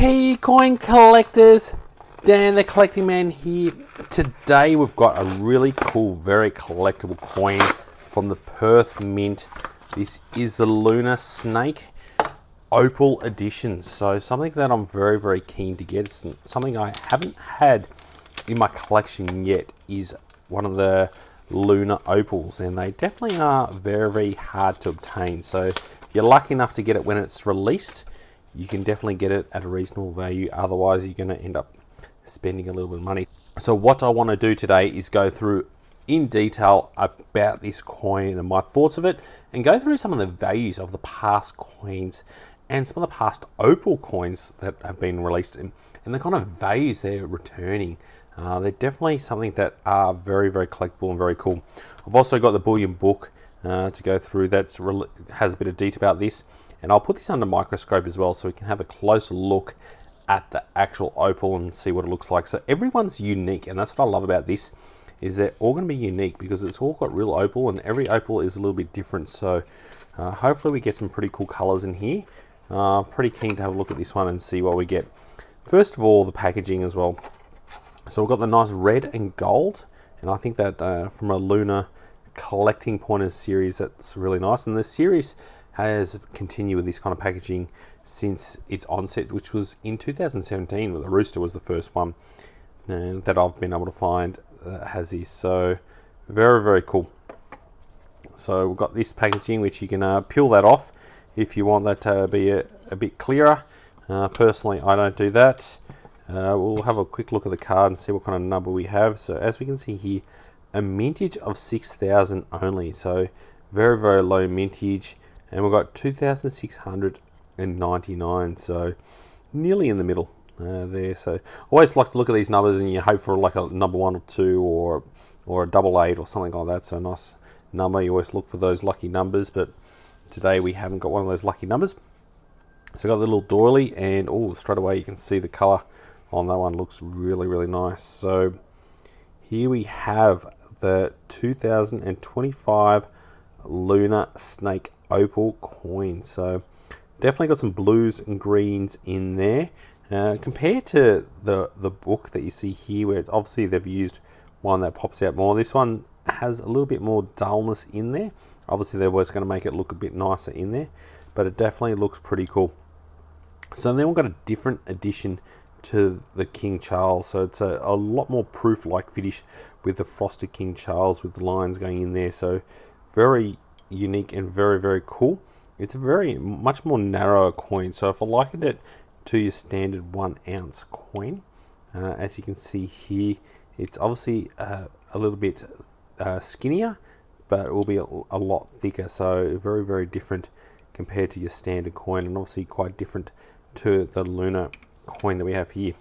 Hey coin collectors, Dan the Collecting Man here. Today we've got a really cool, very collectible coin from the perthmint. This is the Lunar Snake Opal edition. So something that I'm very, very keen to get. It's something I haven't had in my collection yet is one of the Lunar Opals, and they definitely are very, very hard to obtain. So if you're lucky enough to get it when it's released, you can definitely get it at a reasonable value. Otherwise, you're going to end up spending a little bit of money. So what I want to do today is go through in detail about this coin and my thoughts of it, and go through some of the values of the past coins and some of the past Opal coins that have been released and the kind of values they're returning. They're definitely something that are very, very collectible and very cool. I've also got the bullion book to go through that has a bit of detail about this. And I'll put this under microscope as well so we can have a closer look at the actual opal and see what it looks like. So everyone's unique, and that's what I love about this, is they're all going to be unique because it's all got real opal and every opal is a little bit different. So hopefully we get some pretty cool colors in here. Pretty keen to have a look at this one and see what we get. First of all, the packaging as well. So we've got the nice red and gold, and I think that from a Lunar collecting point of series, that's really nice. And the series has continued with this kind of packaging since its onset, which was in 2017, where the rooster was the first one that I've been able to find that has this. So very, very cool. So we've got this packaging, which you can peel that off if you want that to be a bit clearer. Personally, I don't do that. We'll have a quick look at the card and see what kind of number we have. So as we can see here, a mintage of 6,000 only. So very, very low mintage. And we've got 2,699, so nearly in the middle there. So I always like to look at these numbers and you hope for like a number 1 or 2 or a 88 or something like that. So a nice number, you always look for those lucky numbers, but today we haven't got one of those lucky numbers. So I've got the little doily, and oh, straight away you can see the color on that one looks really, really nice. So here we have the 2025 Lunar Snake Opal coin. So definitely got some blues and greens in there. Compared to the book that you see here, where it's obviously they've used one that pops out more. This one has a little bit more dullness in there. Obviously they're always going to make it look a bit nicer in there, but it definitely looks pretty cool. So then we've got a different addition to the King Charles. So it's a lot more proof-like finish with the frosted King Charles with the lines going in there. So very unique and very, very cool. It's a very much more narrower coin. So if I likened it to your standard 1 ounce coin, as you can see here, it's obviously a little bit skinnier, but it will be a lot thicker. So very, very different compared to your standard coin, and obviously quite different to the Lunar coin that we have here.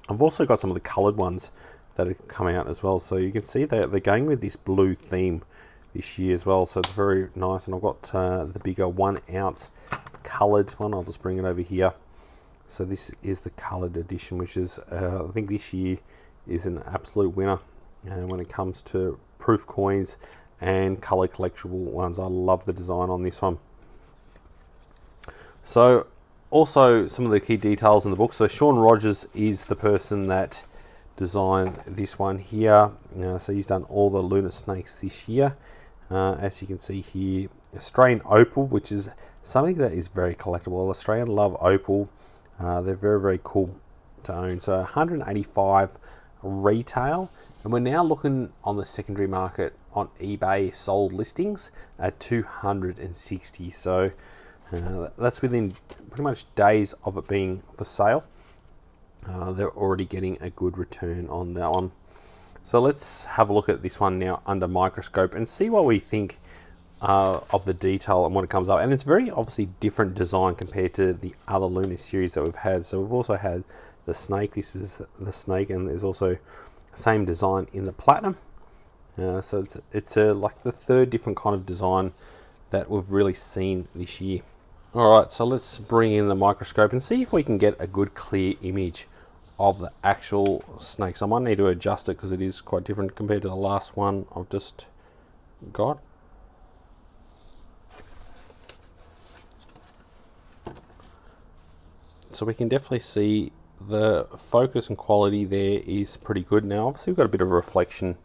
I've also got some of the colored ones that have come out as well. So you can see they're going with this blue theme this year as well, so it's very nice. And I've got the bigger 1 ounce colored one. I'll just bring it over here. So this is the colored edition, which is I think this year is an absolute winner when it comes to proof coins and color collectible ones. I love the design on this one. So also some of the key details in the book. So Sean Rogers is the person that designed this one here. So he's done all the Lunar Snakes this year. As you can see here, Australian Opal, which is something that is very collectible. Australian love Opal. They're very, very cool to own. So 185 retail, and we're now looking on the secondary market on eBay sold listings at 260. So that's within pretty much days of it being for sale. They're already getting a good return on that one. So let's have a look at this one now under microscope and see what we think of the detail and when it comes up. And it's very obviously different design compared to the other Lunar series that we've had. So we've also had the snake. This is the snake, and there's also the same design in the platinum. So it's like the third different kind of design that we've really seen this year. All right, so let's bring in the microscope and see if we can get a good clear image of the actual snakes. I might need to adjust it because it is quite different compared to the last one I've just got. So So we can definitely see the focus and quality there is pretty good. Now obviously we've got a bit of a reflection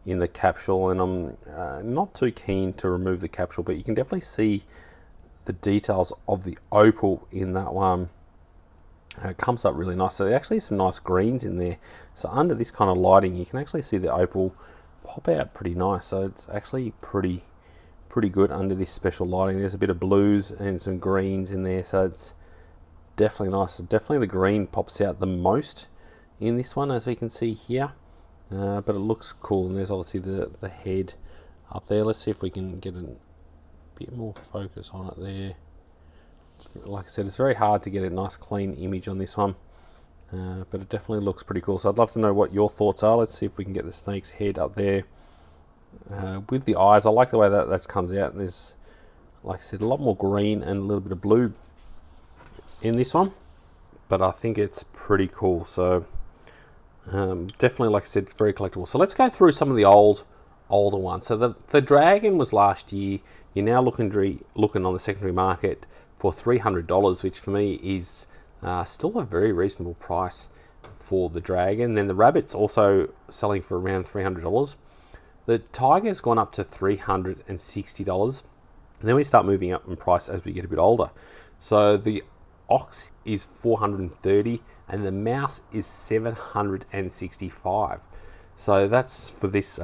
in the capsule, and I'm not too keen to remove the capsule, but you can definitely see the details of the opal in that one. It comes up really nice. So there actually some nice greens in there. So under this kind of lighting, you can actually see the opal pop out pretty nice. So it's actually pretty good under this special lighting. There's a bit of blues and some greens in there, so it's definitely nice. Definitely the green pops out the most in this one, as we can see here. But it looks cool, and there's obviously the head up there. Let's see if we can get a bit more focus on it there. Like I said, it's very hard to get a nice clean image on this one, but it definitely looks pretty cool. So I'd love to know what your thoughts are. Let's see if we can get the snake's head up there with the eyes. I like the way that comes out, and there's, like I said, a lot more green and a little bit of blue in this one, but I think it's pretty cool. So definitely, like I said, it's very collectible. So let's go through some of the older ones. So the dragon was last year. You're now looking on the secondary market for $300, which for me is still a very reasonable price for the dragon. Then the rabbit's also selling for around $300. The tiger's gone up to $360. And then we start moving up in price as we get a bit older. So the ox is $430, and the mouse is $765. So that's for this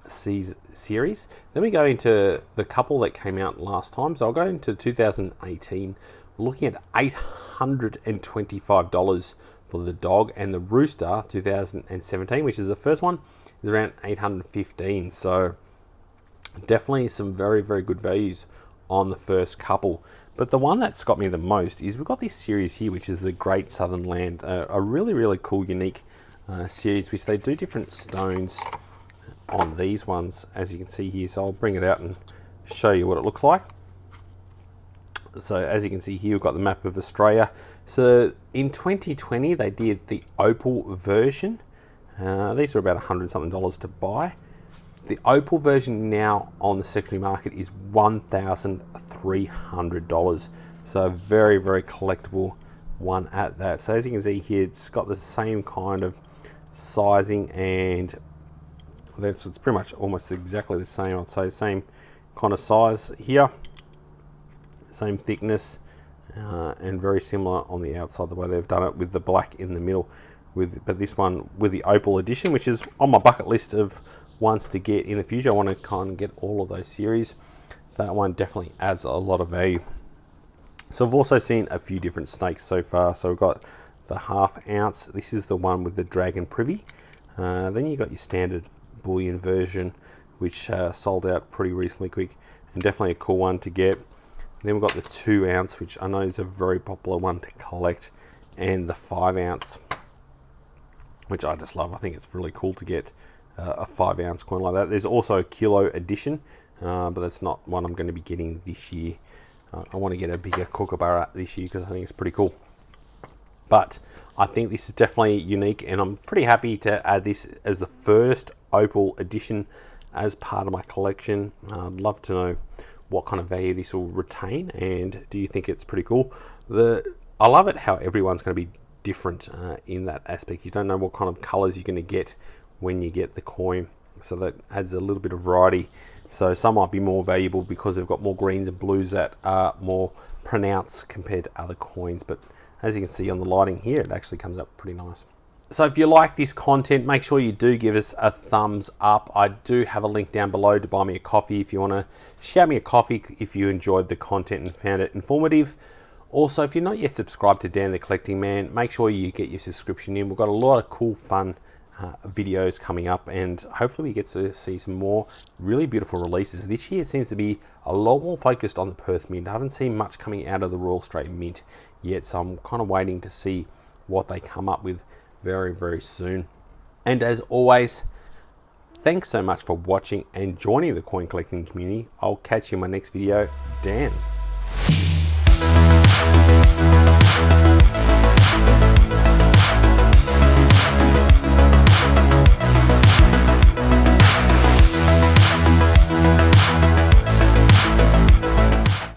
series. Then we go into the couple that came out last time. So I'll go into 2018. We're looking at $825 for the dog, and the rooster 2017, which is the first one, is around $815. So definitely some very good values on the first couple. But the one that's got me the most is we've got this series here, which is the Great Southern Land, a really cool, unique series, which they do different stones on these ones, as you can see here. So I'll bring it out and show you what it looks like. So as you can see here, we've got the map of Australia. So in 2020, they did the Opal version. These are about $100 something to buy. The Opal version now on the secondary market is $1,300. So very collectible one at that. So as you can see here, it's got the same kind of sizing, and it's pretty much almost exactly the same. I'd say same kind of size here, same thickness, and very similar on the outside, the way they've done it with the black in the middle. But this one with the Opal edition, which is on my bucket list of ones to get in the future. I want to kind of get all of those series. That one definitely adds a lot of value. So I've also seen a few different snakes so far. So we've got the ½ ounce. This is the one with the dragon privy. Then you got your standard bullion version, which sold out pretty reasonably quick, and definitely a cool one to get. And then we've got the 2 ounce, which I know is a very popular one to collect, and the 5 ounce, which I just love. I think it's really cool to get a 5 ounce coin like that. There's also a kilo edition, but that's not one I'm going to be getting this year. I want to get a bigger kookaburra this year because I think it's pretty cool. But I think this is definitely unique, and I'm pretty happy to add this as the first Opal edition as part of my collection. I'd love to know what kind of value this will retain, and do you think it's pretty cool? I love it how everyone's going to be different in that aspect. You don't know what kind of colors you're going to get when you get the coin, so that adds a little bit of variety. So some might be more valuable because they've got more greens and blues that are more pronounced compared to other coins. But as you can see on the lighting here, it actually comes up pretty nice. So if you like this content, make sure you do give us a thumbs up. I do have a link down below to buy me a coffee if you want to shout me a coffee if you enjoyed the content and found it informative. Also, if you're not yet subscribed to Dan the Collecting Man, make sure you get your subscription in. We've got a lot of cool, fun videos coming up, and hopefully we get to see some more really beautiful releases. This year seems to be a lot more focused on the Perth Mint. I haven't seen much coming out of the Royal Australian Mint yet, so I'm kind of waiting to see what they come up with very soon. And as always, thanks so much for watching and joining the coin collecting community. I'll catch you in my next video. Dan.